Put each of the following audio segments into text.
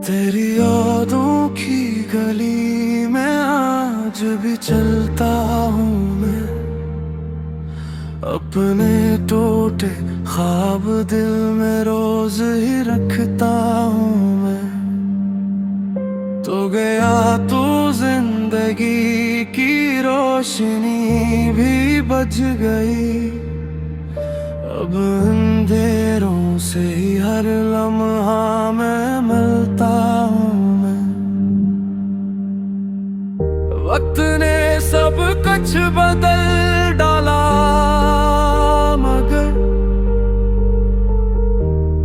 तेरी यादों की गली में आज भी चलता हूँ मैं। अपने टूटे ख्वाब दिल में रोज ही रखता हूँ मैं। तो गया तू जिंदगी की रोशनी भी बुझ गई। अब अंधेरों से ही हर लम्हा मैं मिलता हूँ मैं। वक्त ने सब कुछ बदल डाला मगर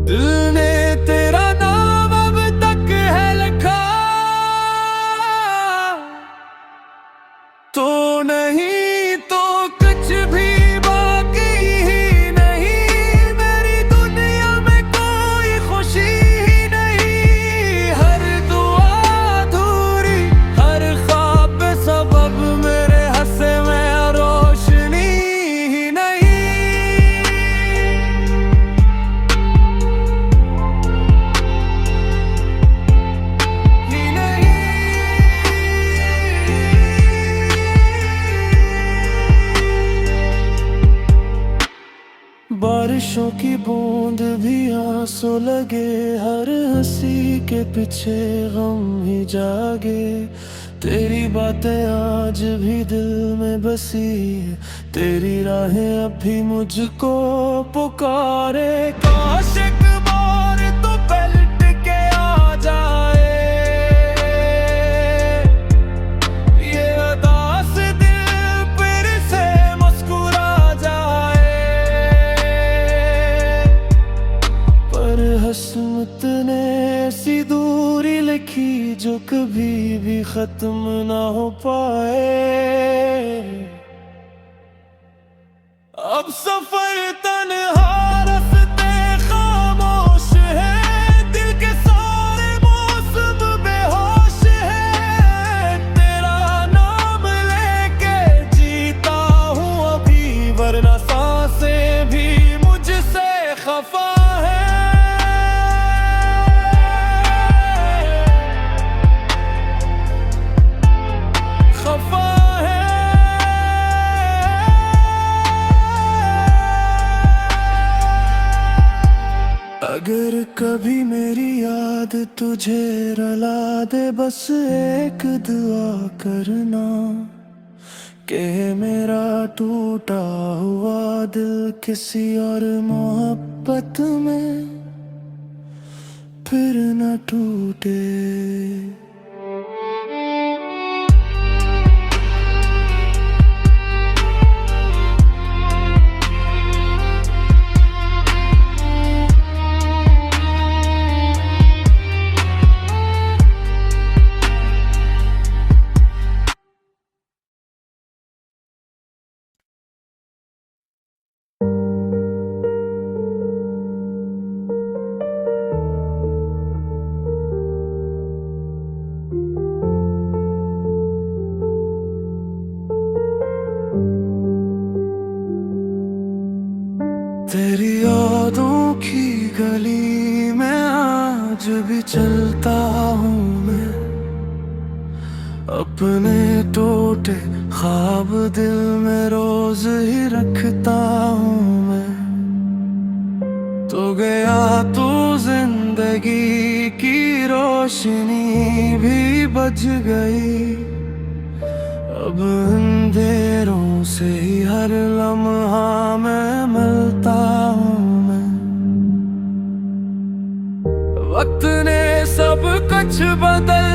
दिल ने तेरा नाम अब तक है लिखा। तो नहीं तो कुछ भी बाकी ही नहीं। मेरी दुनिया में कोई खुशी ही नहीं। हर दुआ अधूरी, हर ख्वाब पे सबब मेरे हंसे में रोशनी ही नहीं। ही नहीं। बारिशों की बूंद भी आंसू लगे, हर हंसी के पीछे गम ही जागे। तेरी बातें आज भी दिल में बसी है, तेरी राहें अब भी मुझको पुकारे। काश एक बार तो पलट के आ जाए, ये उदास दिल फिर से मुस्कुरा जाए। पर हसमत ने ऐसी दूरी लिखी जो कभी भी खत्म ना हो पाए। अब सफर तन्हा, रास्ते खामोश है, दिल के सारे मौसम बेहोश है। तेरा नाम लेके जीता हूँ अभी, वरना सांसें भी मुझसे खफा है। खफा है। अगर कभी मेरी याद तुझे रुला दे, बस एक दुआ करना कि मेरा टूटा हुआ दिल किसी और मोहब्बत में फिर न टूटे। तेरी यादों की गली में आज भी चलता हूँ मैं। अपने टूटे ख्वाब दिल में रोज ही रखता हूँ मैं। तो गया तू जिंदगी की रोशनी भी बुझ गई। अब अंधेरों से ही हर लम्हा मैं मिलता हूँ मैं। वक्त ने सब कुछ बदल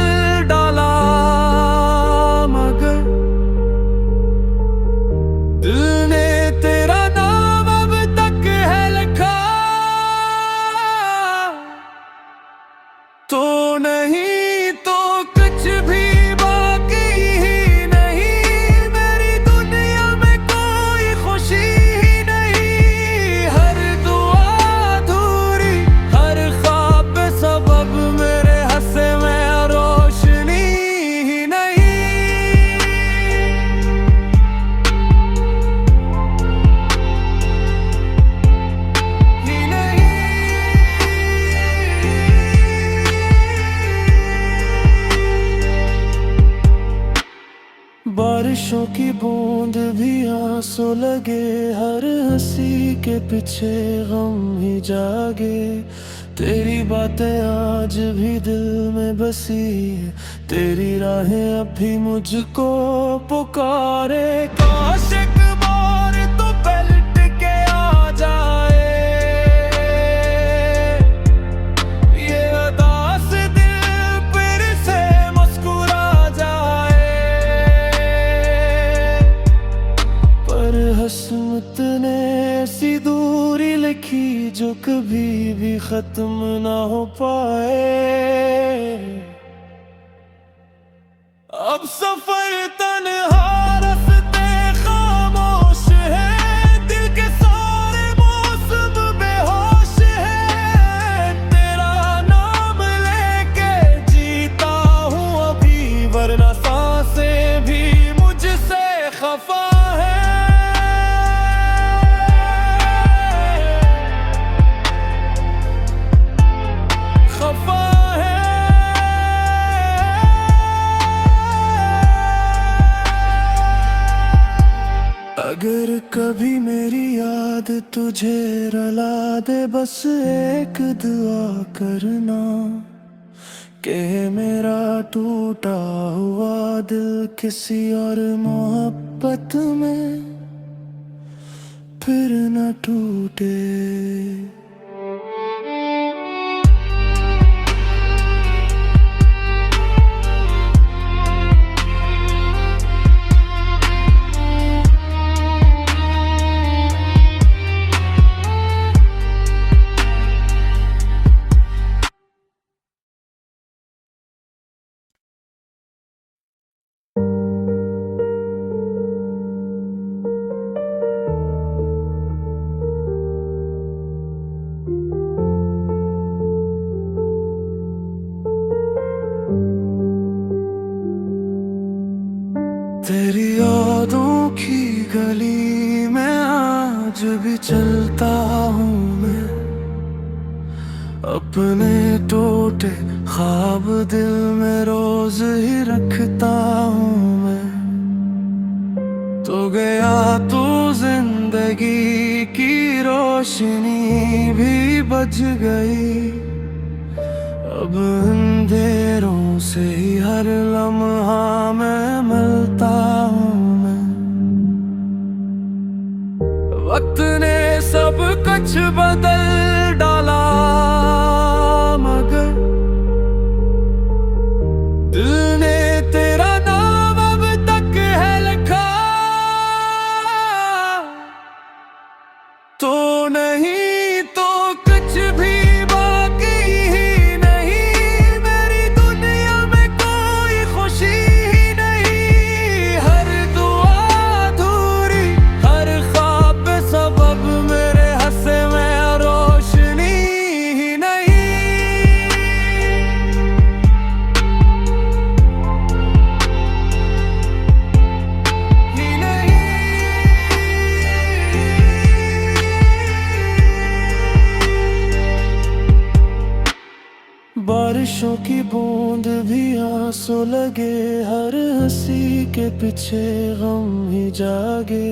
डाला मगर दिल ने तेरा नाम अब तक है लिखा। तो नहीं तो कुछ भी बाकी ही नहीं। मेरी दुनिया में कोई खुशी ही नहीं। हर दुआ अधूरी, हर ख्वाब पे सबब मेरे हंसे में रोशनी बारिशों की बूंद भी आंसू लगे, हर हंसी के पीछे गम ही जागे। तेरी बातें आज भी दिल में बसी है, तेरी राहें अब भी मुझको पुकारे। काश एक बार तो पलट के आ जाए, ये उदास दिल फिर से मुस्कुरा जाए। पर हसमत ने ऐसी दूरी लिखी जो कभी भी खत्म ना हो पाए। अब सफर तन्हा, रास्ते खामोश है, दिल के सारे मौसम बेहोश है। तेरा नाम लेके जीता हूँ अभी, वरना सांसें भी मुझसे खफा है। अगर कभी मेरी याद तुझे रुला दे, बस एक दुआ करना कि मेरा टूटा हुआ दिल किसी और मोहब्बत में फिर न टूटे। तेरी यादों की गली में आज भी चलता हूँ मैं, अपने टूटे ख्वाब दिल में रोज ही रखता हूँ मैं। तो गया तू जिंदगी की रोशनी भी बुझ गई, अब अंधेरों से ही हर लम्हा मैं मिलता हूँ मैं। वक्त ने सब कुछ बदल डाला, मगर दिल ने तेरा नाम अब तक है लिखा। तो नहीं तो कुछ भी बारिशों की बूंद भी आंसू लगे, हर हंसी के पीछे गम ही जागे।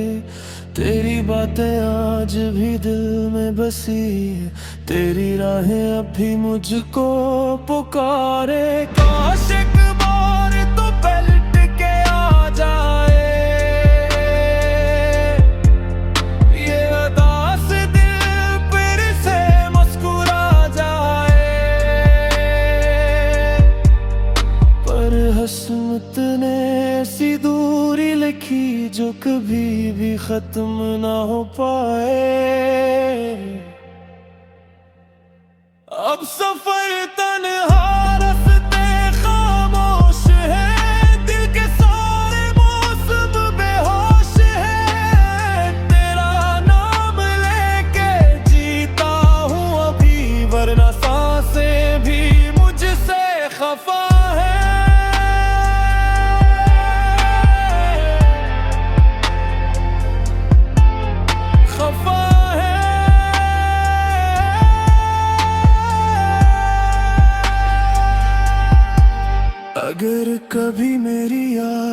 तेरी बातें आज भी दिल में बसी है, तेरी राहें अब भी मुझको पुकारे। काश एक बार तो पलट के आ जाए, ये उदास दिल फिर से मुस्कुरा जाए। पर हसमत ने ऐसी दूरी लिखी जो कभी भी खत्म ना हो पाए। अब सफर तन्हा, रास्ते खामोश है, दिल के सारे मौसम बेहोश है। तेरा नाम लेके जीता हूँ अभी, वरना सांसें भी मुझसे खफा है।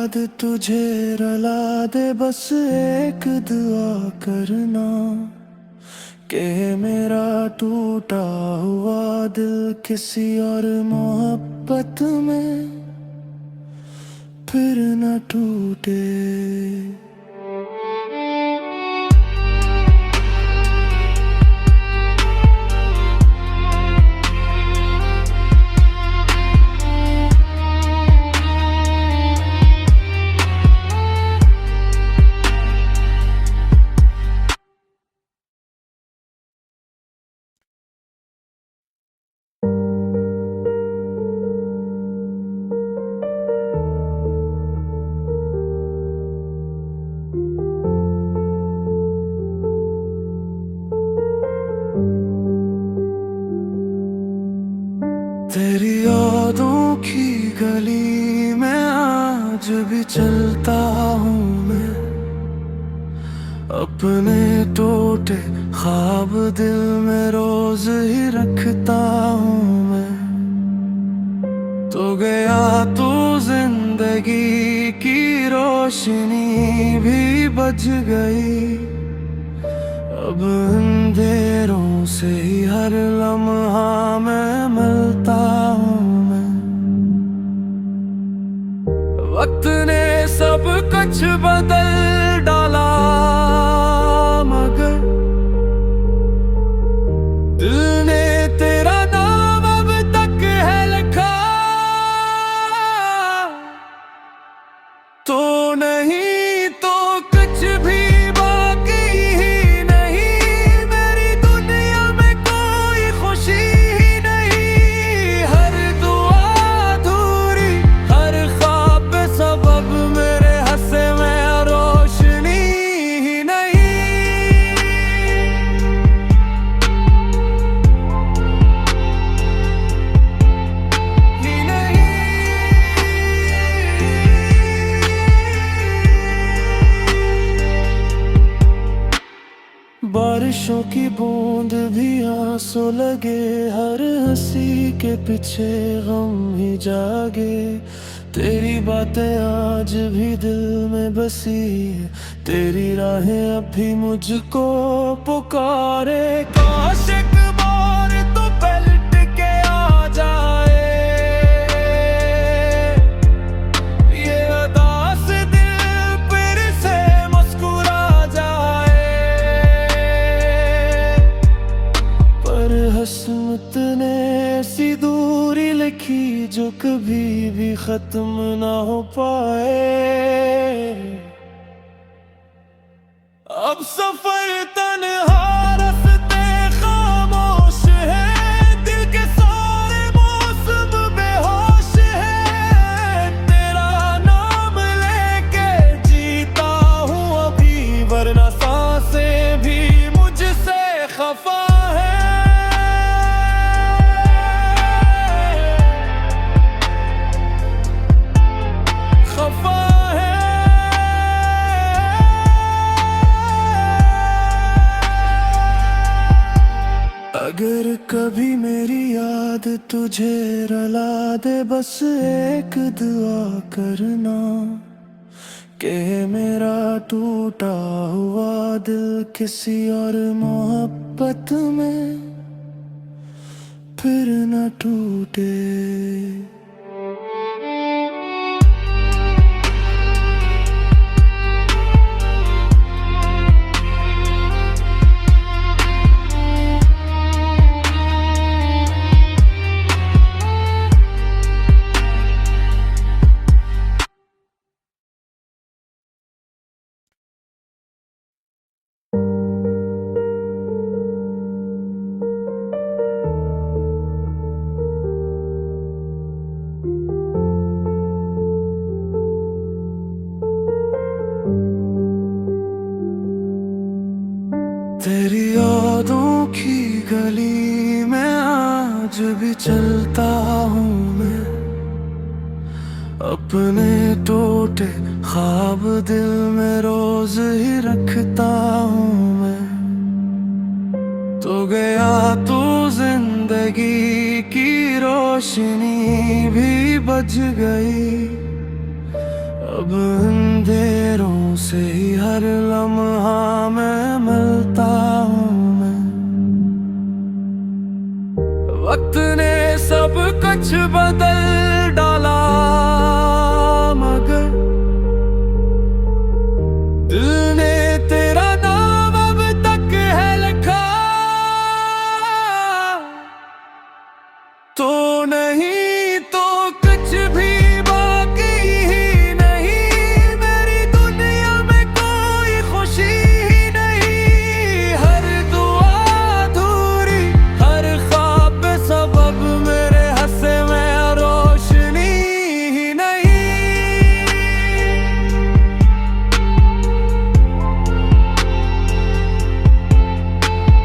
याद तुझे रुला दे, बस एक दुआ करना कि मेरा टूटा हुआ दिल किसी और मोहब्बत में फिर न टूटे। तेरी यादों की गली में आज भी चलता हूँ मैं, अपने टूटे ख्वाब दिल में रोज ही रखता हूँ मैं। तो गया तो जिंदगी की रोशनी भी बुझ गई, अब अंधेरों से ही हर लम्हा मैं मिलता हूँ मैं। वक्त ने सब कुछ बदल डाला, मगर दिल ने तेरा नाम अब तक है लिखा। तो नहीं तो कुछ भी बारिशों की बूंद भी आंसू लगे, हर हंसी के पीछे गम ही जागे। तेरी बातें आज भी दिल में बसी है, तेरी राहें अब भी मुझको पुकारे। काश एक बार तो पलट के आ जाए, ये उदास दिल फिर से मुस्कुरा जाए। पर हसमत ने ऐसी दूरी लिखी जो कभी भी खत्म ना हो पाए। अब सफर तन्हा रास्ते खामोश है, दिल के सारे मौसम बेहोश है। तेरा नाम लेके जीता हूँ अभी, वरना सांसें भी मुझसे खफा है। अगर कभी मेरी याद तुझे रुला दे, बस एक दुआ करना कि मेरा टूटा हुआ दिल किसी और मोहब्बत में फिर न टूटे। तेरी यादों की गली में आज भी चलता हूँ मैं, अपने टूटे ख्वाब दिल में रोज ही रखता हूँ मैं। तो गया तो जिंदगी की रोशनी भी बुझ गई, अब अब अंधेरों से ही हर लम्हा मैं मिलता हूँ मैं। वक्त ने सब कुछ बदल डाला मगर दिल ने तेरा नाम अब तक है लिखा। तो नहीं तो कुछ भी बाकी ही नहीं, मेरी दुनिया में कोई खुशी ही नहीं। हर दुआ अधूरी, हर ख्वाब पे सबब मेरे हंसे में रोशनी ही नहीं।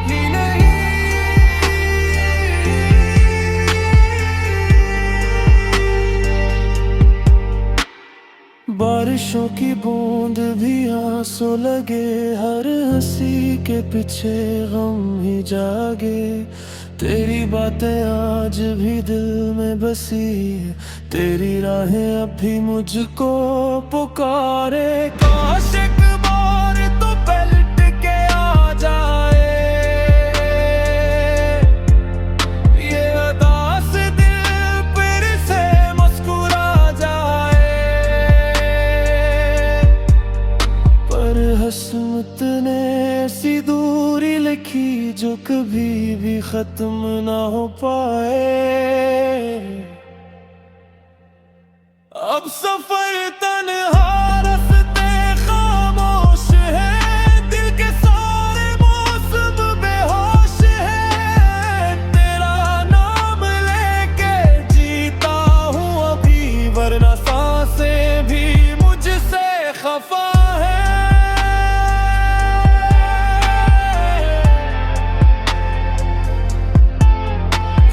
ही नहीं। बारिशों की बूंद भी आंसू लगे, हर हंसी के पीछे गम ही जागे। तेरी बातें आज भी दिल में बसी है, तेरी राहें अब भी मुझको पुकारे। काश एक बार तो पलट के आ जाए, ये उदास दिल फिर से मुस्कुरा जाए। पर हसमत ने ऐसी दूरी लिखी जो कभी भी खत्म ना हो पाए। अब सफर तन्हा, रास्ते खामोश है, दिल के सारे मौसम बेहोश है। तेरा नाम लेके जीता हूँ अभी, वरना सांसें भी मुझसे खफा है।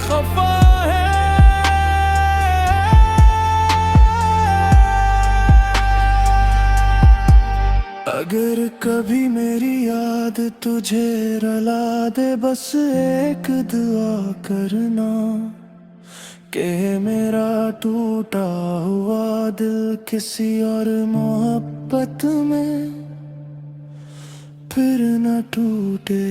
खफा है। अगर कभी मेरी याद तुझे रुला दे, बस एक दुआ करना कि मेरा टूटा हुआ दिल किसी और मोहब्बत में फिर न टूटे।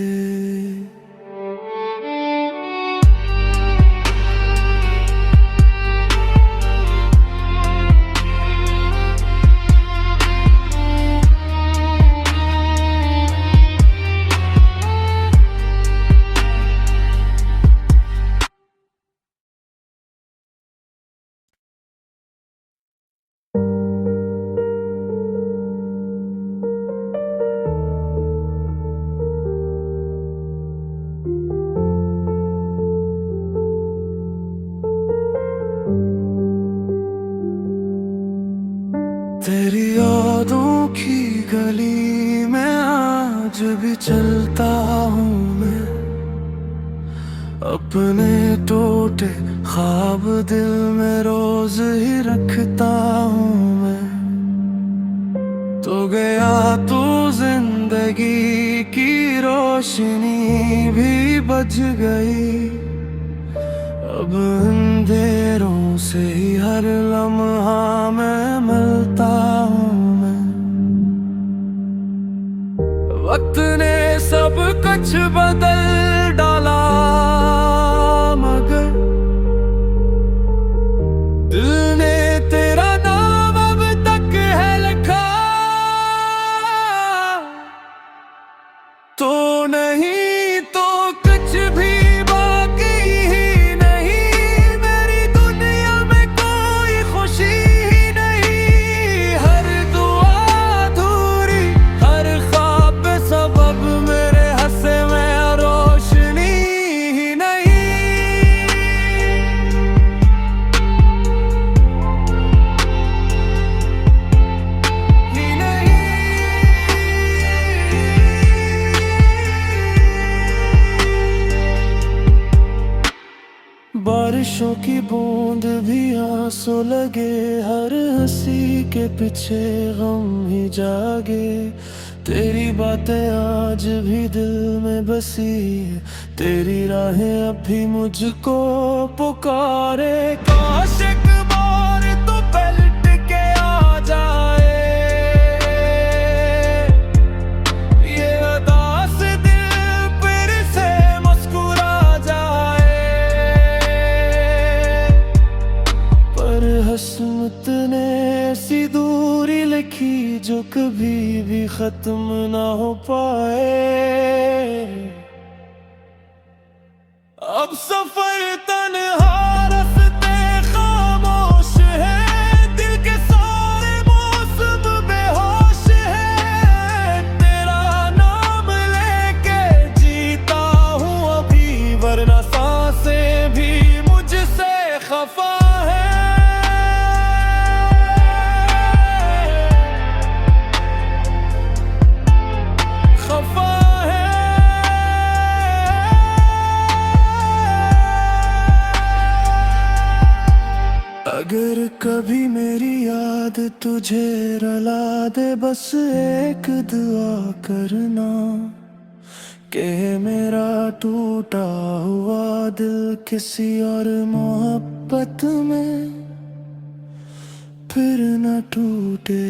तेरी यादों की गली में आज भी चलता हूँ मैं, अपने टूटे ख्वाब दिल में रोज ही रखता हूँ मैं। तो गया तू जिंदगी की रोशनी भी बुझ गई, अब अंधेरों से ही हर लम्हा मैं मिलता हूँ मैं। वक्त ने सब कुछ बदल डाला मगर दिल ने तेरा नाम अब तक है लिखा। तो नहीं तो कुछ भी बाकी ही नहीं, मेरी दुनिया में कोई खुशी ही नहीं। हर दुआ अधूरी, हर ख्वाब पे सबब मेरे हंसे में रोशनी ही नहीं। ही नहीं। बारिशों की बूंद भी आंसू लगे, हर हंसी के पीछे गम ही जागे। तेरी बातें आज भी दिल में बसी है, तेरी राहें अब भी मुझको पुकारे। काश एक बार तो पलट के आ जाए, लिखी जो कभी भी खत्म ना हो पाए। अब सफर तन्हा रास्ते खामोश है, दिल के सारे मौसम बेहोश है। तेरा नाम लेके जीता हूँ अभी, वरना सांसें भी मुझसे खफा है। खफा अगर कभी मेरी याद तुझे रुला दे, बस एक दुआ करना कि मेरा टूटा हुआ दिल किसी और मोहब्बत में फिर न टूटे।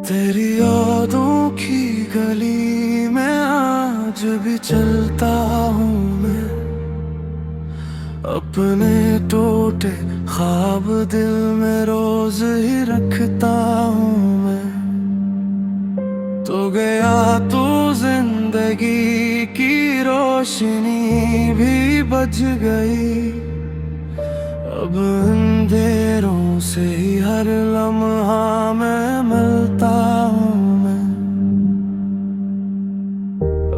तेरी यादों की गली में आज भी चलता हूँ मैं, अपने टूटे ख्वाब दिल में रोज ही रखता हूँ मैं। तो गया तू जिंदगी की रोशनी भी बुझ गई, अब अंधेरों से ही हर लम्हा मैं मिलता हूँ मैं।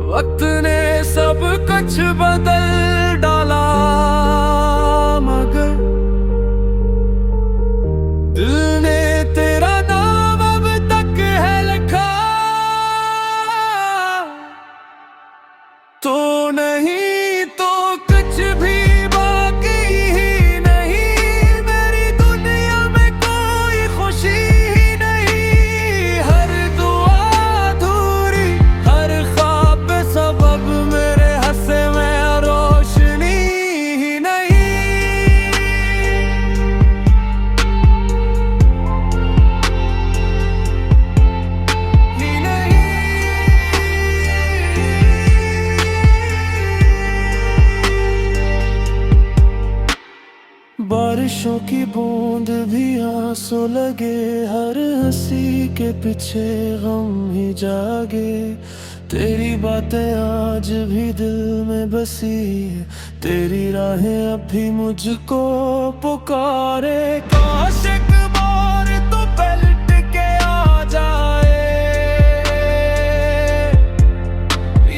वक्त ने सब कुछ बदल डाला, मगर दिल ने तेरा नाम अब तक है लिखा। तो नहीं तो कुछ भी बारिशों की बूंद भी आंसू लगे, हर हंसी के पीछे गम ही जागे। तेरी बातें आज भी दिल में बसी है, तेरी राहें अब भी मुझको पुकारे। काश एक बार तो पलट के आ जाए,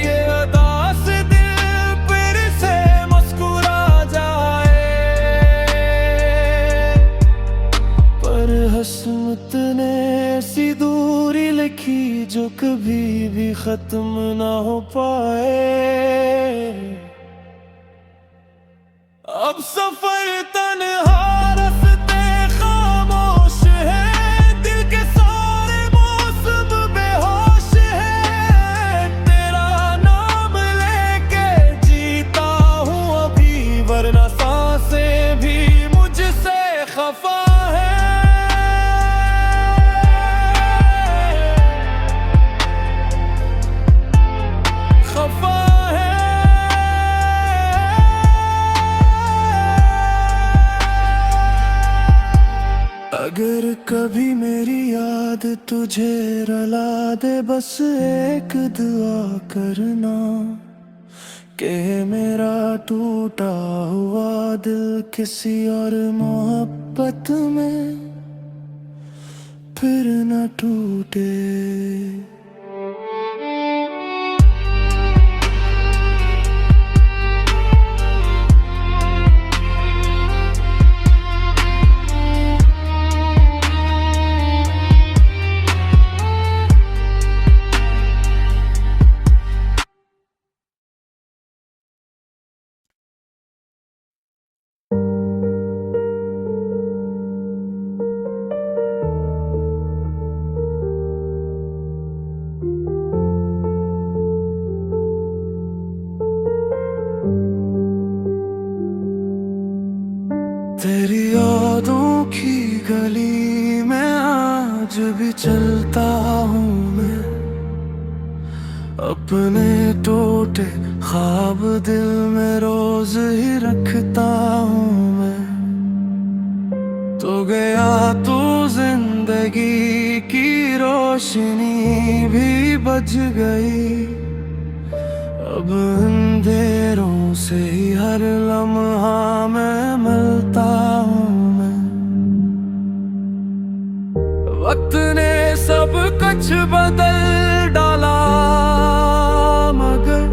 ये उदास दिल फिर से मुस्कुरा जाए। हसमत ने ऐसी दूरी लिखी जो कभी भी खत्म ना हो पाए। अब सफर तन्हा रास्ते खामोश है, दिल के सारे मौसम बेहोश है। तेरा नाम लेके जीता हूँ अभी, वरना सांसें भी मुझसे खफा है। अगर कभी मेरी याद तुझे रुला दे, बस एक दुआ करना कि मेरा टूटा हुआ दिल किसी और मोहब्बत में फिर न टूटे। की गली में आज भी चलता हूँ मैं, अपने टूटे ख्वाब दिल में रोज ही रखता हूँ मैं। तो गया तू जिंदगी की रोशनी भी बुझ गई, अब अंधेरों से ही हर लम्हा मैं मिलता हूँ मैं। वक्त ने सब कुछ बदल डाला, मगर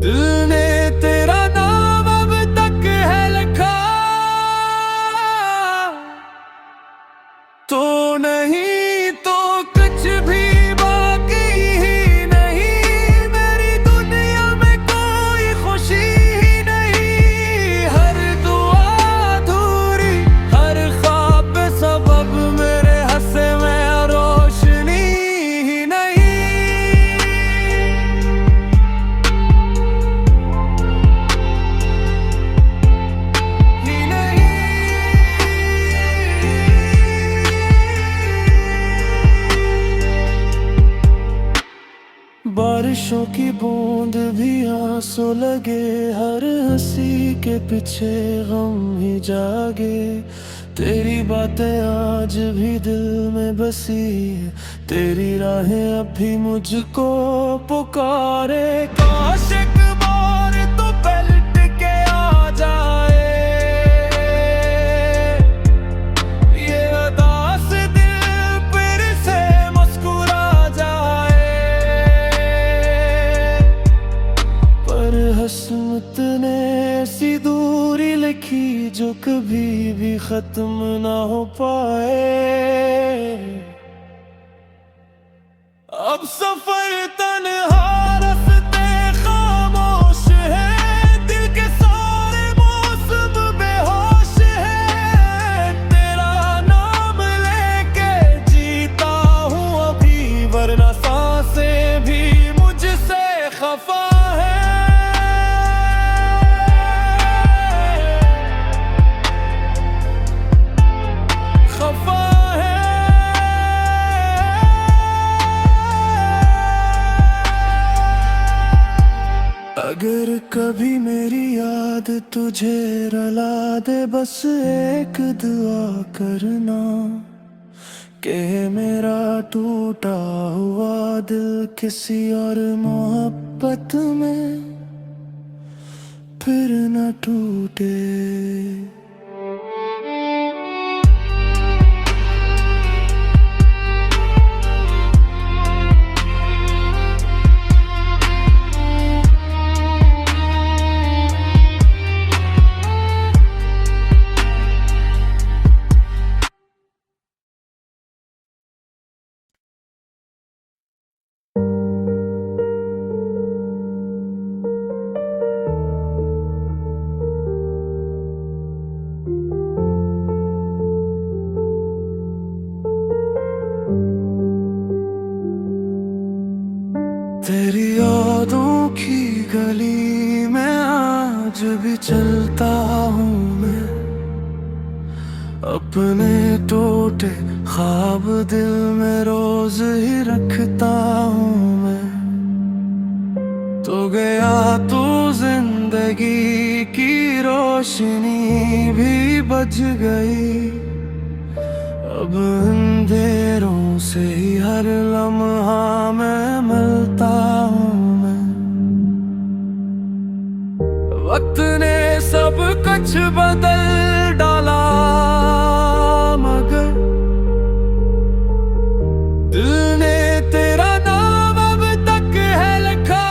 दिल ने तेरा नाम अब तक है लिखा। तो नहीं तो कुछ भी बाकी ही नहीं, मेरी दुनिया में कोई खुशी ही नहीं। हर दुआ अधूरी, हर ख्वाब सबब मेरे हंसे में रोशनी ही नहीं। बारिशों की बूंद भी आंसू लगे, हर हंसी के पीछे गम ही जागे। तेरी बातें आज भी दिल में बसी है, तेरी राहें अब भी मुझको पुकारे। काश एक बार तो पलट के आ जाए, ये उदास दिल फिर से मुस्कुरा जाए। पर हसमत ने ऐसी दूरी लिखी जो कभी भी खत्म ना हो पाए। अब सफर तन्हा, रास्ते खामोश है, दिल के सारे मौसम बेहोश है। तेरा नाम लेके जीता हूँ अभी, वरना सांसें भी मुझसे खफा है। अगर कभी मेरी याद तुझे रुला दे, बस एक दुआ करना कि मेरा टूटा हुआ दिल किसी और मोहब्बत में फिर न टूटे। तेरी यादों की गली में आज भी चलता हूँ मैं, अपने टूटे ख्वाब दिल में रोज ही रखता हूँ मैं। तो गया तू जिंदगी की रोशनी भी बुझ गई, अब अंधेरों से ही हर लम्हा मैं मिलता हूँ मैं। वक्त ने सब कुछ बदल डाला, मगर दिल ने तेरा नाम अब तक है लिखा।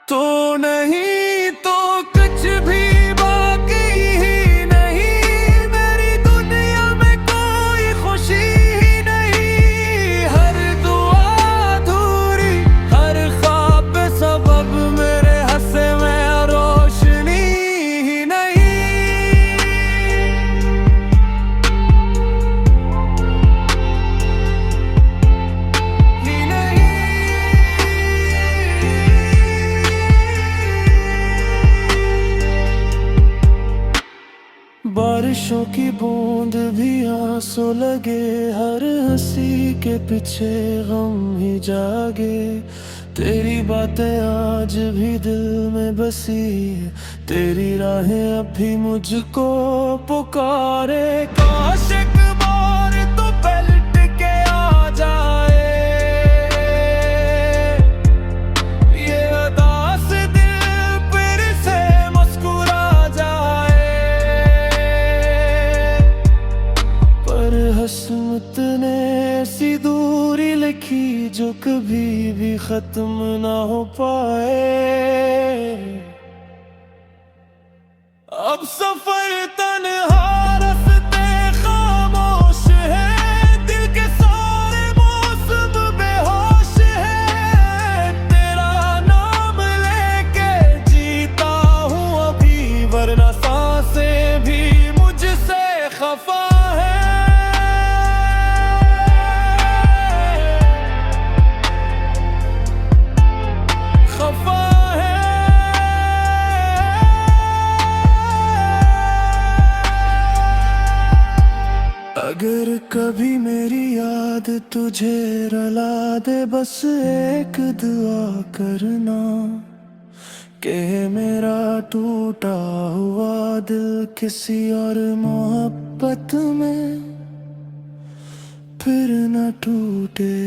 तो नहीं तो कुछ भी बाकी ही नहीं, मेरी दुनिया में कोई खुशी ही नहीं। हर दुआ अधूरी, हर ख्वाब सबब मेरे हंसे में बूंद भी आंसू लगे, हर हंसी के पीछे गम ही जागे। तेरी बातें आज भी दिल में बसी है, तेरी राहें अब भी मुझको पुकारे। काश एक बार तो पलट के आ जाए, ये उदास दिल फिर से मुस्कुरा जाए। पर हसमत ने ऐसी दूरी लिखी जो कभी भी खत्म ना हो पाए। अब सफर तन्हा, रास्ते खामोश है, दिल के सारे मौसम बेहोश है। तेरा नाम लेके जीता हूँ अभी, वरना सांसें भी मुझसे खफा है। अगर कभी मेरी याद तुझे रुला दे, बस एक दुआ करना कि मेरा टूटा हुआ दिल किसी और मोहब्बत में फिर न टूटे।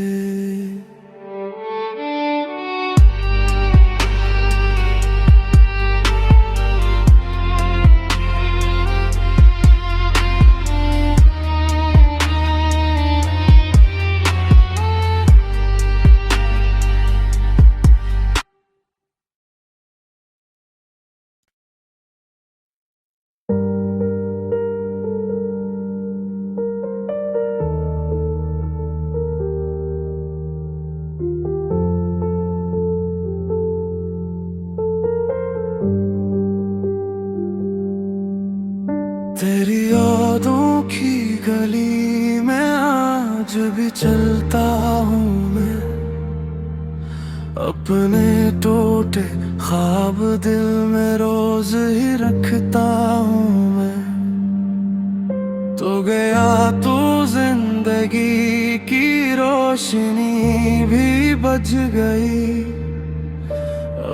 तेरी यादों की गली में आज भी चलता हूँ मैं, अपने टूटे ख्वाब दिल में रोज ही रखता हूँ मैं। तो गया तू जिंदगी की रोशनी भी बुझ गई,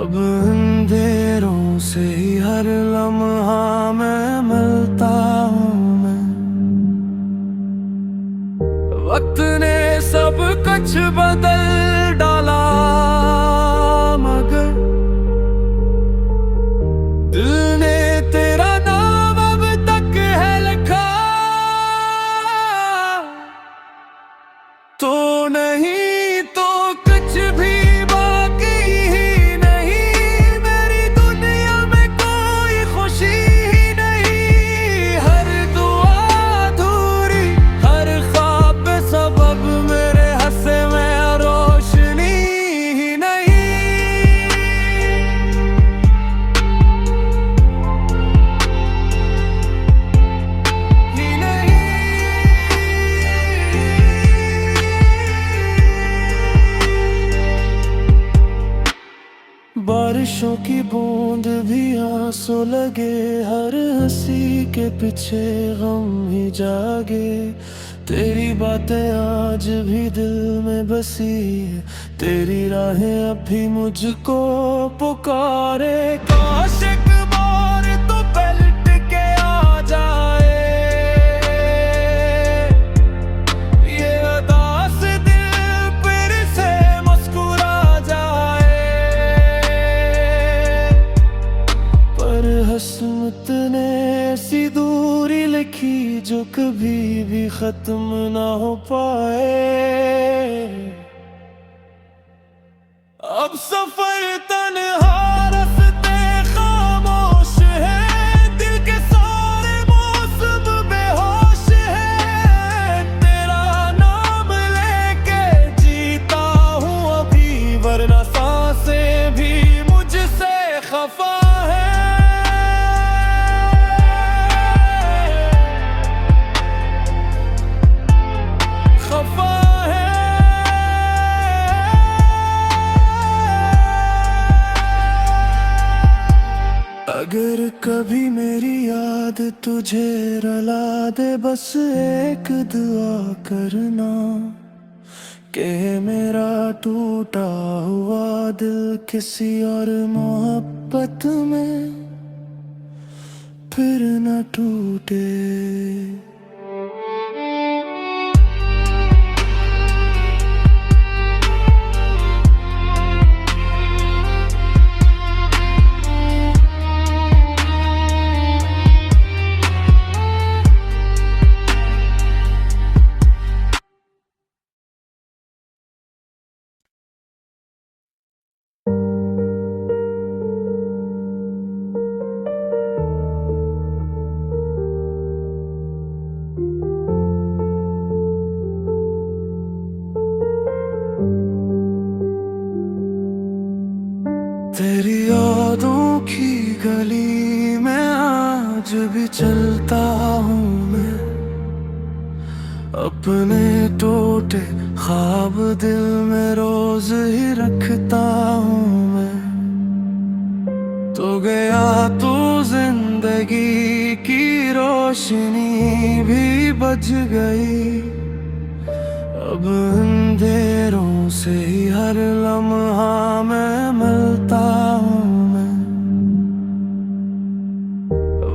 अब अंधेरों से ही हर लम्हा मैं मिलता हूँ मैं। वक्त ने सब कुछ बदल डाला, मगर दिल ने तेरा नाम अब तक है लिखा। तो नहीं तो कुछ भी बारिशों की बूंद भी आंसू लगे, हर हंसी के पीछे गम ही जागे। तेरी बातें आज भी दिल में बसी है, तेरी राहें अब भी मुझको पुकारे। काश एक बार तो पलट के आ जाए, ये उदास दिल फिर से मुस्कुरा जाए। हसमत ने ऐसी दूरी लिखी जो कभी भी खत्म ना हो पाए। अब सफर तन्हा, रास्ते खामोश है, दिल के सारे मौसम बेहोश है। तेरा नाम लेके जीता हूँ अभी, वरना सांसें भी मुझसे खफा है। तुझे रुला दे, बस एक दुआ करना कि मेरा टूटा हुआ दिल किसी और मोहब्बत में फिर न टूटे। तेरी यादों की गली में आज भी चलता हूँ मैं, अपने टूटे ख्वाब दिल में रोज ही रखता हूँ मैं। तो गया तू जिंदगी की रोशनी भी बुझ गई, अब अंधेरों से ही हर लम्हा मैं मिलता हूँ मैं।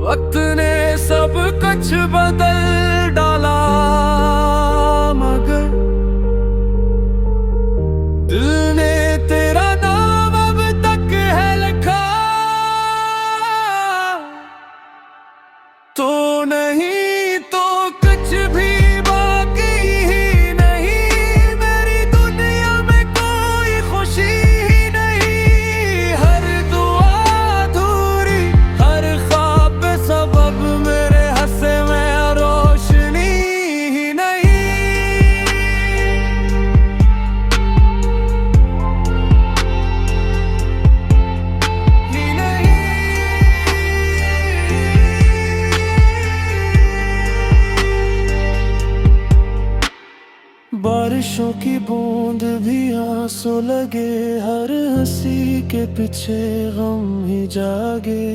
वक्त ने सब कुछ बदल डाला मगर दिल ने तेरा नाम अब तक है लिखा। तो नहीं तो कुछ भी बारिशों की बूंद भी आंसू लगे, हर हंसी के पीछे गम ही जागे।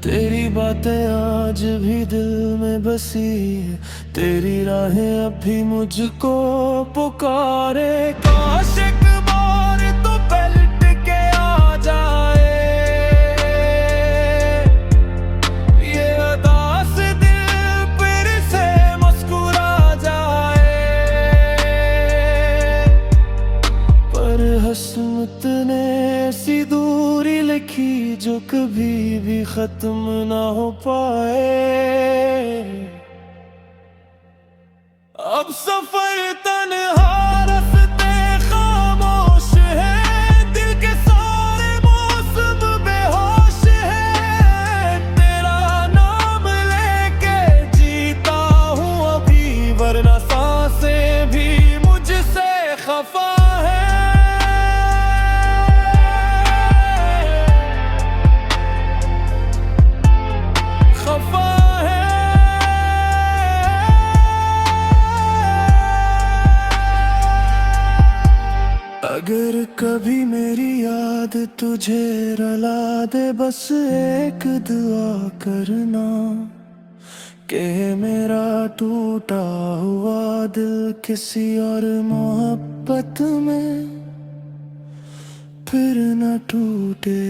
तेरी बातें आज भी दिल में बसी है, तेरी राहें अब भी मुझको पुकारे। काश एक बार तो पलट के आ जाए, ये उदास दिल फिर से मुस्कुरा जाए। किस्मत ने ऐसी दूरी लिखी जो कभी भी खत्म ना हो पाए। अब सफर तन्हा रास्ते खामोश है, दिल के सारे मौसम बेहोश है। तेरा नाम लेके जीता हूँ अभी, वरना सांसें भी मुझसे खफा है। अगर कभी मेरी याद तुझे रुला दे, बस एक दुआ करना कि मेरा टूटा हुआ दिल किसी और मोहब्बत में फिर न टूटे।